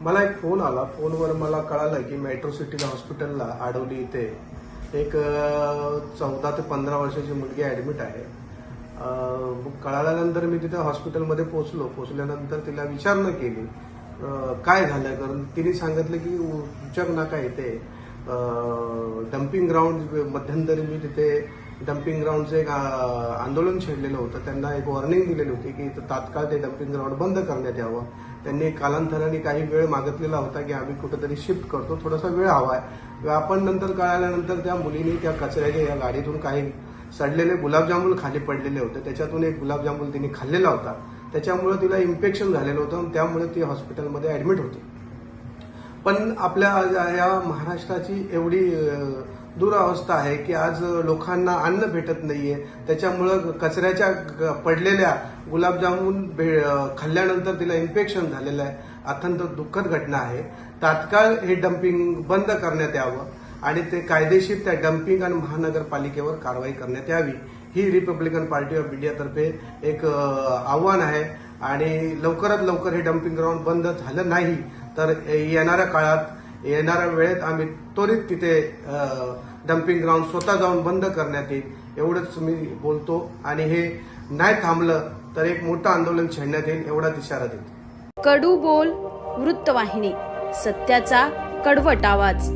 मला एक फोन आला. फोनवर मला कळालं की मेट्रो सिटी हॉस्पिटलला आडवली इथे एक 14 ते 15 वर्षाची मुलगी ऍडमिट आहे. कळाल्यानंतर मी तिथे हॉस्पिटलमध्ये पोहोचल्यानंतर तिला विचारणा केली काय झालं, कारण तिने सांगितलं की उचक नाका येते डम्पिंग ग्राउंड मध्यंतरी मी तिथे डम्पिंग ग्राउंडचं एक आंदोलन छेडलेलं होतं. त्यांना एक वॉर्निंग दिलेली होती की तात्काळ ते डम्पिंग ग्राउंड बंद करण्यात यावं. त्यांनी कालांतराने काही वेळ मागितलेला होता की आम्ही कुठेतरी शिफ्ट करतो, थोडासा वेळ हवा आहे. आपण नंतर कळाल्यानंतर त्या मुलीने त्या कचऱ्याच्या या गाडीतून काही सडलेले गुलाबजामुन खाली पडलेले होते. त्याच्यातून एक गुलाबजामुन तिने खाल्लेला होता. त्याच्यामुळे तिला इन्फेक्शन झालेलं होतं आणि त्यामुळे ती हॉस्पिटलमध्ये ऍडमिट होती. पण आपल्या या महाराष्ट्राची एवढी दुरावस्था आहे की आज लोकांना अन्न भेटत नाहीये. त्याच्यामुळं कचऱ्याच्या पडलेल्या गुलाबजामुन खाल्ल्यानंतर तिला इन्फेक्शन झालेलं आहे. अत्यंत दुःखद घटना आहे. तात्काळ हे डम्पिंग बंद करण्यात यावं आणि ते कायदेशीर त्या डम्पिंग आणि महानगरपालिकेवर कारवाई करण्यात यावी, ही रिपब्लिकन पार्टी ऑफ इंडियातर्फे एक आव्हान आहे. आणि लवकरात लवकर हे डम्पिंग ग्राउंड बंद झालं नाही तर येणाऱ्या काळात येणाऱ्या वेळेत आम्ही त्वरित तिथे डम्पिंग ग्राउंड स्वतः जाऊन बंद करण्यात येईल, एवढंच मी बोलतो. आणि हे नाही थांबलं तर एक मोठं आंदोलन छेडण्यात येईल, एवढाच इशारा देतो. कडू बोल वृत्तवाहिनी, सत्याचा कडवट आवाज.